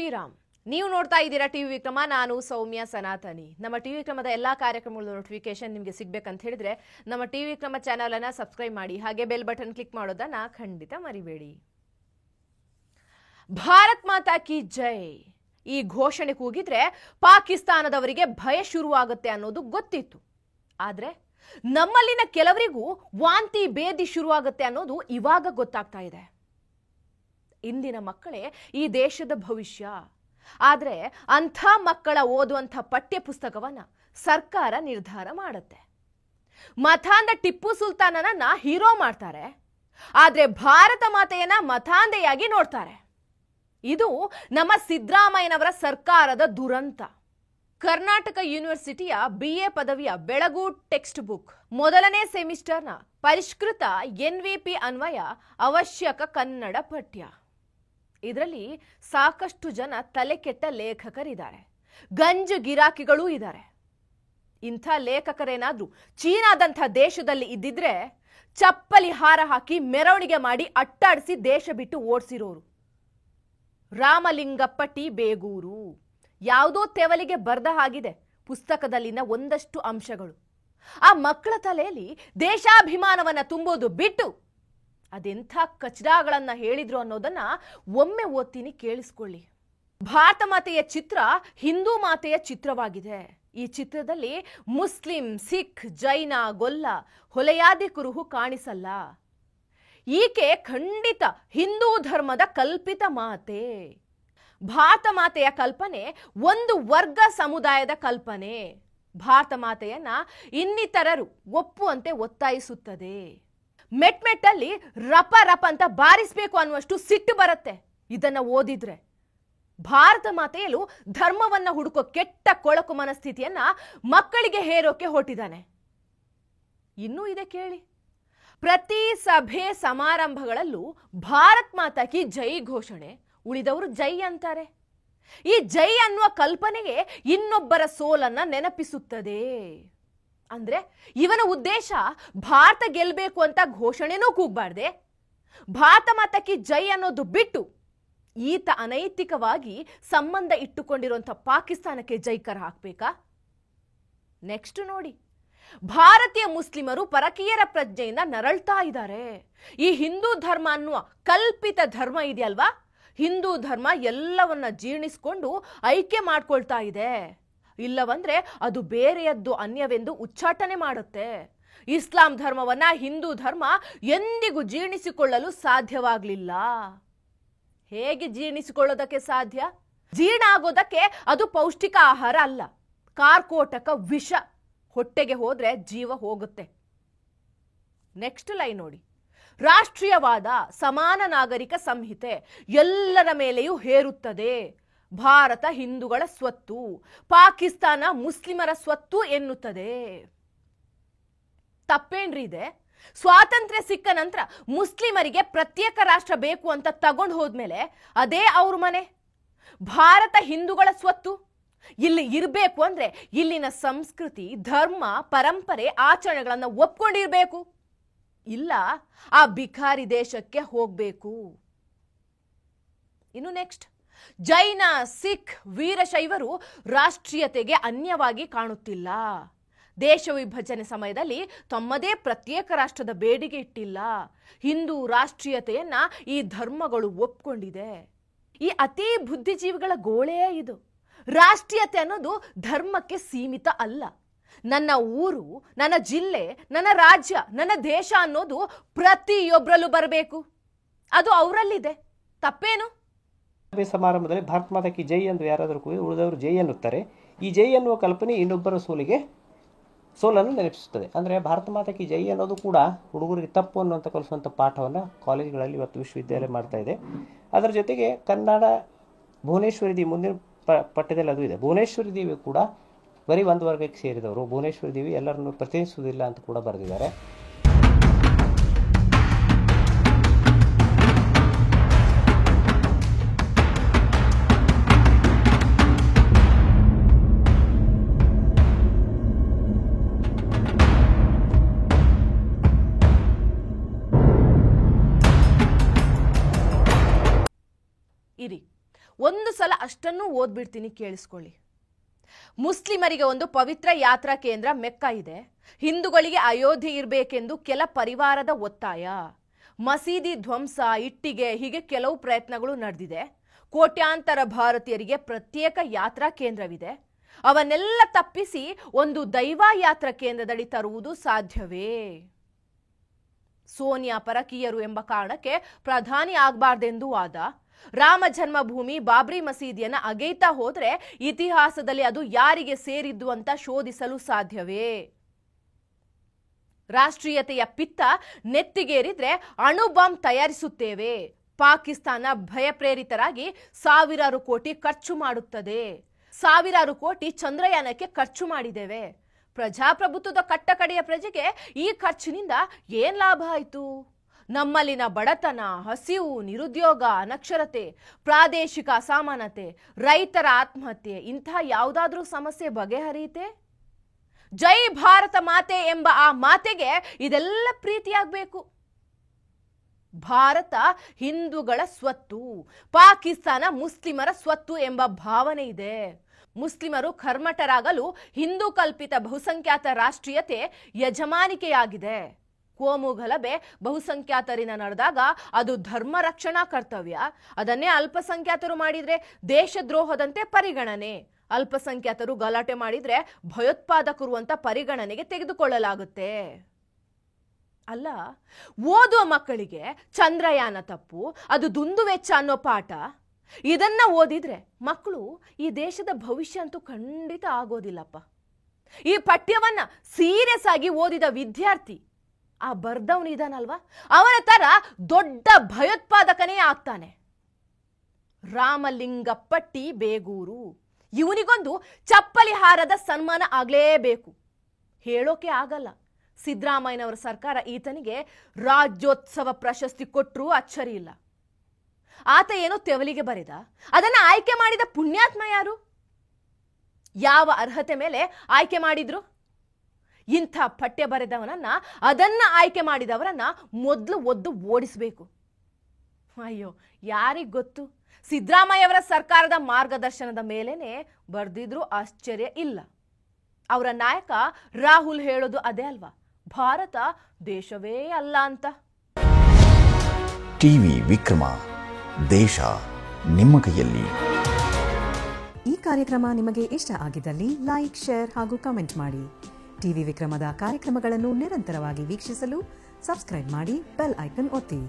ಶ್ರೀರಾಮ್. ನೀವು ನೋಡ್ತಾ ಇದ್ದೀರಾ ಟಿವಿ ವಿಕ್ರಮ. ನಾನು ಸೌಮ್ಯ ಸನಾತನಿ. ನಮ್ಮ ಟಿವಿ ವಿಕ್ರಮದ ಎಲ್ಲಾ ಕಾರ್ಯಕ್ರಮಗಳ ನೋಟಿಫಿಕೇಶನ್ ನಿಮಗೆ ಸಿಗಬೇಕಂತ ಹೇಳಿದ್ರೆ ನಮ್ಮ ಟಿವಿ ವಿಕ್ರಮ ಚಾನೆಲ್ ಅನ್ನು ಸಬ್ಸ್ಕ್ರೈಬ್ ಮಾಡಿ, ಹಾಗೆ ಬೆಲ್ ಬಟನ್ ಕ್ಲಿಕ್ ಮಾಡೋದನ್ನ ಖಂಡಿತ ಮರಿಬೇಡಿ. ಭಾರತ್ ಮಾತಾ ಕಿ ಜೈ ಈ ಘೋಷಣೆ ಕೂಗಿದ್ರೆ ಪಾಕಿಸ್ತಾನದವರಿಗೆ ಭಯ ಶುರುವಾಗುತ್ತೆ ಅನ್ನೋದು ಗೊತ್ತಿತ್ತು. ಆದ್ರೆ ನಮ್ಮಲ್ಲಿನ ಕೆಲವರಿಗೂ ವಾಂತಿ ಬೇದಿ ಶುರುವಾಗುತ್ತೆ ಅನ್ನೋದು ಇವಾಗ ಗೊತ್ತಾಗ್ತಾ ಇದೆ. ಇಂದಿನ ಮಕ್ಕಳೇ ಈ ದೇಶದ ಭವಿಷ್ಯ. ಆದ್ರೆ ಅಂಥ ಮಕ್ಕಳ ಓದುವಂಥ ಪಠ್ಯ ಪುಸ್ತಕವನ್ನ ಸರ್ಕಾರ ನಿರ್ಧಾರ ಮಾಡುತ್ತೆ. ಮತಾಂಧ ಟಿಪ್ಪು ಸುಲ್ತಾನನನ್ನ ಹೀರೋ ಮಾಡ್ತಾರೆ, ಆದ್ರೆ ಭಾರತ ಮಾತೆಯನ್ನ ಮತಾಂಧೆಯಾಗಿ ನೋಡ್ತಾರೆ. ಇದು ನಮ್ಮ ಸಿದ್ದರಾಮಯ್ಯನವರ ಸರ್ಕಾರದ ದುರಂತ. ಕರ್ನಾಟಕ ಯೂನಿವರ್ಸಿಟಿಯ BA ಪದವಿಯ ಬೆಳಗು ಟೆಕ್ಸ್ಟ್ ಬುಕ್ ಮೊದಲನೇ ಸೆಮಿಸ್ಟರ್ನ ಪರಿಷ್ಕೃತ NVP ಅನ್ವಯ ಅವಶ್ಯಕ ಕನ್ನಡ ಪಠ್ಯ. ಇದರಲ್ಲಿ ಸಾಕಷ್ಟು ಜನ ತಲೆಕೆಟ್ಟ ಲೇಖಕರಿದ್ದಾರೆ, ಗಂಜು ಗಿರಾಕಿಗಳೂ ಇದ್ದಾರೆ. ಇಂಥ ಲೇಖಕರೇನಾದ್ರೂ ಚೀನಾದಂಥ ದೇಶದಲ್ಲಿ ಇದ್ದಿದ್ರೆ ಚಪ್ಪಲಿ ಹಾರ ಹಾಕಿ ಮೆರವಣಿಗೆ ಮಾಡಿ ಅಟ್ಟಾಡಿಸಿ ದೇಶ ಬಿಟ್ಟು ಓಡಿಸಿರೋರು. ರಾಮಲಿಂಗಪ್ಪ ಟಿ ಬೇಗೂರು ಯಾವುದೋ ತೆವಲಿಗೆ ಬರ್ದ ಹಾಗಿದೆ ಪುಸ್ತಕದಲ್ಲಿನ ಒಂದಷ್ಟು ಅಂಶಗಳು. ಆ ಮಕ್ಕಳ ತಲೆಯಲ್ಲಿ ದೇಶಾಭಿಮಾನವನ್ನ ತುಂಬೋದು ಬಿಟ್ಟು ಅದೆಂಥ ಕಚಡಗಳನ್ನ ಹೇಳಿದ್ರು ಅನ್ನೋದನ್ನ ಒಮ್ಮೆ ಓದ್ತೀನಿ, ಕೇಳಿಸ್ಕೊಳ್ಳಿ. ಭಾರತ ಮಾತೆಯ ಚಿತ್ರ ಹಿಂದೂ ಮಾತೆಯ ಚಿತ್ರವಾಗಿದೆ. ಈ ಚಿತ್ರದಲ್ಲಿ ಮುಸ್ಲಿಂ, ಸಿಖ್, ಜೈನ, ಗೊಲ್ಲ, ಹೊಲೆಯಾದಿ ಕುರುಹು ಕಾಣಿಸಲ್ಲ. ಈಕೆ ಖಂಡಿತ ಹಿಂದೂ ಧರ್ಮದ ಕಲ್ಪಿತ ಮಾತೆ. ಭಾರತ ಮಾತೆಯ ಕಲ್ಪನೆ ಒಂದು ವರ್ಗ ಸಮುದಾಯದ ಕಲ್ಪನೆ. ಭಾರತ ಮಾತೆಯನ್ನ ಇನ್ನಿತರರು ಒಪ್ಪುವಂತೆ ಒತ್ತಾಯಿಸುತ್ತದೆ. ಮೆಟ್ಮೆಟ್ಟಲ್ಲಿ ರಪ ರಪ ಅಂತ ಬಾರಿಸಬೇಕು ಅನ್ನುವಷ್ಟು ಸಿಟ್ಟು ಬರುತ್ತೆ ಇದನ್ನ ಓದಿದ್ರೆ. ಭಾರತ ಮಾತೆಯಲ್ಲೂ ಧರ್ಮವನ್ನ ಹುಡುಕೋ ಕೆಟ್ಟ ಕೊಳಕು ಮನಸ್ಥಿತಿಯನ್ನ ಮಕ್ಕಳಿಗೆ ಹೇರೋಕೆ ಹೊರಟಿದ್ದಾನೆ. ಇನ್ನೂ ಇದೆ ಕೇಳಿ. ಪ್ರತಿ ಸಭೆ ಸಮಾರಂಭಗಳಲ್ಲೂ ಭಾರತ್ ಮಾತಾ ಕಿ ಜೈ ಘೋಷಣೆ, ಉಳಿದವರು ಜೈ ಅಂತಾರೆ. ಈ ಜೈ ಅನ್ನುವ ಕಲ್ಪನೆಗೆ ಇನ್ನೊಬ್ಬರ ಸೋಲನ್ನ ನೆನಪಿಸುತ್ತದೆ. ಅಂದ್ರೆ ಇವನ ಉದ್ದೇಶ ಭಾರತ ಗೆಲ್ಲಬೇಕು ಅಂತ ಘೋಷಣೆನೂ ಕೂಗಬಾರ್ದೆ. ಭಾರತ ಮಾತಾ ಕಿ ಜೈ ಅನ್ನೋದು ಬಿಟ್ಟು ಈತ ಅನೈತಿಕವಾಗಿ ಸಂಬಂಧ ಇಟ್ಟುಕೊಂಡಿರುವಂಥ ಪಾಕಿಸ್ತಾನಕ್ಕೆ ಜೈಕರ ಹಾಕ್ಬೇಕಾ? ನೆಕ್ಸ್ಟ್ ನೋಡಿ, ಭಾರತೀಯ ಮುಸ್ಲಿಮರು ಪರಕೀಯರ ಪ್ರಜ್ಞೆಯಿಂದ ನರಳ್ತಾ ಇದ್ದಾರೆ. ಈ ಹಿಂದೂ ಧರ್ಮ ಅನ್ನುವ ಕಲ್ಪಿತ ಧರ್ಮ ಇದೆಯಲ್ವಾ, ಹಿಂದೂ ಧರ್ಮ ಎಲ್ಲವನ್ನ ಜೀರ್ಣಿಸ್ಕೊಂಡು ಐಕ್ಯ ಮಾಡ್ಕೊಳ್ತಾ ಇದೆ. ಇಲ್ಲವಂದ್ರೆ ಅದು ಬೇರೆಯದ್ದು ಅನ್ಯವೆಂದು ಉಚ್ಚಾಟನೆ ಮಾಡುತ್ತೆ. ಇಸ್ಲಾಂ ಧರ್ಮವನ್ನ ಹಿಂದೂ ಧರ್ಮ ಎಂದಿಗೂ ಜೀರ್ಣಿಸಿಕೊಳ್ಳಲು ಸಾಧ್ಯವಾಗಲಿಲ್ಲ. ಹೇಗೆ ಜೀರ್ಣಿಸಿಕೊಳ್ಳೋದಕ್ಕೆ ಸಾಧ್ಯ? ಜೀರ್ಣ ಆಗೋದಕ್ಕೆ ಅದು ಪೌಷ್ಟಿಕ ಆಹಾರ ಅಲ್ಲ, ಕಾರ್ಕೋಟಕ ವಿಷ. ಹೊಟ್ಟೆಗೆ ಹೋದ್ರೆ ಜೀವ ಹೋಗುತ್ತೆ. ನೆಕ್ಸ್ಟ್ ಲೈನ್ ನೋಡಿ. ರಾಷ್ಟ್ರೀಯವಾದ ಸಮಾನ ನಾಗರಿಕ ಸಂಹಿತೆ ಎಲ್ಲರ ಮೇಲೆಯೂ ಹೇರುತ್ತದೆ. ಭಾರತ ಹಿಂದೂಗಳ ಸ್ವತ್ತು, ಪಾಕಿಸ್ತಾನ ಮುಸ್ಲಿಮರ ಸ್ವತ್ತು ಎನ್ನುತ್ತದೆ. ತಪ್ಪೇನ್ರಿ ಇದೆ? ಸ್ವಾತಂತ್ರ್ಯ ಸಿಕ್ಕ ನಂತರ ಮುಸ್ಲಿಮರಿಗೆ ಪ್ರತ್ಯೇಕ ರಾಷ್ಟ್ರ ಬೇಕು ಅಂತ ತಗೊಂಡು ಹೋದ್ಮೇಲೆ ಅದೇ ಅವ್ರ ಮನೆ. ಭಾರತ ಹಿಂದೂಗಳ ಸ್ವತ್ತು. ಇಲ್ಲಿ ಇರಬೇಕು ಅಂದ್ರೆ ಇಲ್ಲಿನ ಸಂಸ್ಕೃತಿ, ಧರ್ಮ, ಪರಂಪರೆ, ಆಚರಣೆಗಳನ್ನ ಒಪ್ಕೊಂಡಿರ್ಬೇಕು. ಇಲ್ಲ ಆ ಬಿಖಾರಿ ದೇಶಕ್ಕೆ ಹೋಗ್ಬೇಕು. ಇನ್ನು ನೆಕ್ಸ್ಟ್, ಜೈನ, ಸಿಖ್, ವೀರಶೈವರು ರಾಷ್ಟ್ರೀಯತೆಗೆ ಅನ್ಯವಾಗಿ ಕಾಣುತ್ತಿಲ್ಲ. ದೇಶ ವಿಭಜನೆ ಸಮಯದಲ್ಲಿ ತಮ್ಮದೇ ಪ್ರತ್ಯೇಕ ರಾಷ್ಟ್ರದ ಬೇಡಿಕೆ ಇಟ್ಟಿಲ್ಲ. ಹಿಂದೂ ರಾಷ್ಟ್ರೀಯತೆಯನ್ನ ಈ ಧರ್ಮಗಳು ಒಪ್ಕೊಂಡಿದೆ. ಈ ಅತಿ ಬುದ್ಧಿಜೀವಿಗಳ ಗೋಳೆಯೇ ಇದು. ರಾಷ್ಟ್ರೀಯತೆ ಅನ್ನೋದು ಧರ್ಮಕ್ಕೆ ಸೀಮಿತ ಅಲ್ಲ. ನನ್ನ ಊರು, ನನ್ನ ಜಿಲ್ಲೆ, ನನ್ನ ರಾಜ್ಯ, ನನ್ನ ದೇಶ ಅನ್ನೋದು ಪ್ರತಿಯೊಬ್ಬರಲ್ಲೂ ಬರಬೇಕು. ಅದು ಅವರಲ್ಲಿದೆ. ತಪ್ಪೇನು? ಸಮಾರಂಭದಲ್ಲಿ ಭಾರತ ಮಾತಾ ಕಿ ಜೈ ಎಂದು ಯಾರಾದರೂ ಕೂಗಿ ಉಳಿದವರು ಜೈ ಎನ್ನುತ್ತಾರೆ. ಈ ಜೈ ಎನ್ನುವ ಕಲ್ಪನೆ ಇನ್ನೊಬ್ಬರ ಸೋಲನ್ನು ನೆನಪಿಸುತ್ತದೆ. ಅಂದರೆ ಭಾರತ ಮಾತಾ ಕಿ ಜೈ ಅನ್ನೋದು ಕೂಡ ಹುಡುಗರಿಗೆ ತಪ್ಪು ಅನ್ನುವಂಥ ಕಲಿಸುವಂಥ ಪಾಠವನ್ನು ಕಾಲೇಜುಗಳಲ್ಲಿ ಇವತ್ತು ವಿಶ್ವವಿದ್ಯಾಲಯ ಮಾಡ್ತಾ ಇದೆ. ಅದರ ಜೊತೆಗೆ ಕನ್ನಡ ಭುವನೇಶ್ವರಿ ದೇವಿ ಮುಂದಿನ ಪಠ್ಯದಲ್ಲಿ ಅದು ಇದೆ. ಭುವನೇಶ್ವರಿ ದೇವಿ ಕೂಡ ಬರೀ ಒಂದು ವರ್ಗಕ್ಕೆ ಸೇರಿದವರು. ಭುವನೇಶ್ವರಿ ದೇವಿ ಎಲ್ಲರನ್ನು ಪ್ರತಿನಿಧಿಸುವುದಿಲ್ಲ ಅಂತ ಕೂಡ ಬರೆದಿದ್ದಾರೆ. ಇರಿ, ಒಂದು ಸಲ ಅಷ್ಟನ್ನು ಓದ್ಬಿಡ್ತೀನಿ, ಕೇಳಿಸ್ಕೊಳ್ಳಿ. ಮುಸ್ಲಿಮರಿಗೆ ಒಂದು ಪವಿತ್ರ ಯಾತ್ರಾ ಕೇಂದ್ರ ಮೆಕ್ಕಾ ಇದೆ. ಹಿಂದೂಗಳಿಗೆ ಅಯೋಧ್ಯೆ ಇರಬೇಕೆಂದು ಕೆಲ ಪರಿವಾರದ ಒತ್ತಾಯ. ಮಸೀದಿ ಧ್ವಂಸ, ಇಟ್ಟಿಗೆ, ಹೀಗೆ ಕೆಲವು ಪ್ರಯತ್ನಗಳು ನಡೆದಿದೆ. ಕೋಟ್ಯಾಂತರ ಭಾರತೀಯರಿಗೆ ಪ್ರತ್ಯೇಕ ಯಾತ್ರಾ ಕೇಂದ್ರವಿದೆ. ಅವನ್ನೆಲ್ಲ ತಪ್ಪಿಸಿ ಒಂದು ದೈವ ಯಾತ್ರಾ ಕೇಂದ್ರದಡಿ ತರುವುದು ಸಾಧ್ಯವೇ? ಸೋನಿಯಾ ಪರಕೀಯರು ಎಂಬ ಕಾರಣಕ್ಕೆ ಪ್ರಧಾನಿ ಆಗಬಾರ್ದೆಂದು ವಾದ. ರಾಮ ಜನ್ಮಭೂಮಿ ಬಾಬ್ರಿ ಮಸೀದಿಯನ್ನ ಅಗೆಯ್ತಾ ಹೋದ್ರೆ ಇತಿಹಾಸದಲ್ಲಿ ಅದು ಯಾರಿಗೆ ಸೇರಿದ್ದು ಅಂತ ಶೋಧಿಸಲು ಸಾಧ್ಯವೇ? ರಾಷ್ಟ್ರೀಯತೆಯ ಪಿತ್ತ ನೆತ್ತಿಗೇರಿದ್ರೆ ಅಣು ಬಾಂಬ್ ತಯಾರಿಸುತ್ತೇವೆ. ಪಾಕಿಸ್ತಾನ ಭಯಪ್ರೇರಿತರಾಗಿ ಸಾವಿರಾರು ಕೋಟಿ ಖರ್ಚು ಮಾಡುತ್ತದೆ. ಸಾವಿರಾರು ಕೋಟಿ ಚಂದ್ರಯಾನಕ್ಕೆ ಖರ್ಚು ಮಾಡಿದ್ದೇವೆ. ಪ್ರಜಾಪ್ರಭುತ್ವದ ಕಟ್ಟಕಡೆಯ ಪ್ರಜೆಗೆ ಈ ಖರ್ಚಿನಿಂದ ಏನ್ ಲಾಭ ಆಯಿತು? ನಮ್ಮಲ್ಲಿನ ಬಡತನ, ಹಸಿವು, ನಿರುದ್ಯೋಗ, ಅನಕ್ಷರತೆ, ಪ್ರಾದೇಶಿಕ ಅಸಮಾನತೆ, ರೈತರ ಆತ್ಮಹತ್ಯೆ, ಇಂಥ ಯಾವುದಾದ್ರೂ ಸಮಸ್ಯೆ ಬಗೆಹರಿಯುತ್ತೆ? ಜೈ ಭಾರತ ಮಾತೆ ಎಂಬ ಆ ಮಾತೆಗೆ ಇದೆಲ್ಲ ಪ್ರೀತಿಯಾಗಬೇಕು. ಭಾರತ ಹಿಂದೂಗಳ ಸ್ವತ್ತು, ಪಾಕಿಸ್ತಾನ ಮುಸ್ಲಿಮರ ಸ್ವತ್ತು ಎಂಬ ಭಾವನೆ ಇದೆ. ಮುಸ್ಲಿಮರು ಕರ್ಮಠರಾಗಲು ಹಿಂದೂ ಕಲ್ಪಿತ ಬಹುಸಂಖ್ಯಾತ ರಾಷ್ಟ್ರೀಯತೆ ಯಜಮಾನಿಕೆಯಾಗಿದೆ. ಕೋಮು ಗಲಭೆ ಬಹುಸಂಖ್ಯಾತರಿಂದ ನಡೆದಾಗ ಅದು ಧರ್ಮ ರಕ್ಷಣಾ ಕರ್ತವ್ಯ. ಅದನ್ನೇ ಅಲ್ಪಸಂಖ್ಯಾತರು ಮಾಡಿದ್ರೆ ದೇಶದ್ರೋಹದಂತೆ ಪರಿಗಣನೆ. ಅಲ್ಪಸಂಖ್ಯಾತರು ಗಲಾಟೆ ಮಾಡಿದ್ರೆ ಭಯೋತ್ಪಾದಕರು ಅಂತ ಪರಿಗಣನೆಗೆ ತೆಗೆದುಕೊಳ್ಳಲಾಗುತ್ತೆ. ಅಲ್ಲ, ಓದುವ ಮಕ್ಕಳಿಗೆ ಚಂದ್ರಯಾನ ತಪ್ಪು, ಅದು ದುಂದುವೆಚ್ಚ ಅನ್ನೋ ಪಾಠ, ಇದನ್ನ ಓದಿದ್ರೆ ಮಕ್ಕಳು ಈ ದೇಶದ ಭವಿಷ್ಯ ಅಂತೂ ಖಂಡಿತ ಆಗೋದಿಲ್ಲಪ್ಪ. ಈ ಪಠ್ಯವನ್ನ ಸೀರಿಯಸ್ ಆಗಿ ಓದಿದ ವಿದ್ಯಾರ್ಥಿ, ಆ ಬರ್ದವನು ಇದಾನಲ್ವಾ, ಅವನ ತರ ದೊಡ್ಡ ಭಯೋತ್ಪಾದಕನೇ ಆಗ್ತಾನೆ. ರಾಮಲಿಂಗಪ್ಪಟ್ಟಿ ಬೇಗೂರು, ಇವನಿಗೊಂದು ಚಪ್ಪಲಿ ಹಾರದ ಸನ್ಮಾನ ಆಗಲೇಬೇಕು. ಹೇಳೋಕೆ ಆಗಲ್ಲ, ಸಿದ್ದರಾಮಯ್ಯನವರ ಸರ್ಕಾರ ಈತನಿಗೆ ರಾಜ್ಯೋತ್ಸವ ಪ್ರಶಸ್ತಿ ಕೊಟ್ಟರೂ ಅಚ್ಚರಿ ಇಲ್ಲ. ಆತ ಏನೋ ತೆವಲಿಗೆ ಬರೆದ, ಅದನ್ನ ಆಯ್ಕೆ ಮಾಡಿದ ಪುಣ್ಯಾತ್ಮ ಯಾರು? ಯಾವ ಅರ್ಹತೆ ಮೇಲೆ ಆಯ್ಕೆ ಮಾಡಿದ್ರು? ಇಂಥ ಪಠ್ಯ ಬರೆದವನನ್ನ, ಅದನ್ನ ಆಯ್ಕೆ ಮಾಡಿದವರನ್ನ ಮೊದಲು ಒದ್ದು ಓಡಿಸಬೇಕು. ಅಯ್ಯೋ, ಯಾರಿಗ್ ಗೊತ್ತು? ಸಿದ್ದರಾಮಯ್ಯವರ ಸರ್ಕಾರದ ಮಾರ್ಗದರ್ಶನದ ಮೇಲೇನೆ ಬರ್ದಿದ್ರು ಆಶ್ಚರ್ಯ ಇಲ್ಲ. ಅವರ ನಾಯಕ ರಾಹುಲ್ ಹೇಳೋದು ಅದೇ ಅಲ್ವಾ, ಭಾರತ ದೇಶವೇ ಅಲ್ಲ ಅಂತ. ಟಿವಿ ವಿಕ್ರಮ, ದೇಶ ನಿಮ್ಮ ಕೈಯಲ್ಲಿ. ಈ ಕಾರ್ಯಕ್ರಮ ನಿಮಗೆ ಇಷ್ಟ ಆಗಿದ್ದಲ್ಲಿ ಲೈಕ್, ಶೇರ್ ಹಾಗೂ ಕಮೆಂಟ್ ಮಾಡಿ. ಟಿವಿ ವಿಕ್ರಮದ ಕಾರ್ಯಕ್ರಮಗಳನ್ನು ನಿರಂತರವಾಗಿ ವೀಕ್ಷಿಸಲು ಸಬ್ಸ್ಕ್ರೈಬ್ ಮಾಡಿ, ಬೆಲ್ ಐಕನ್ ಒತ್ತಿ.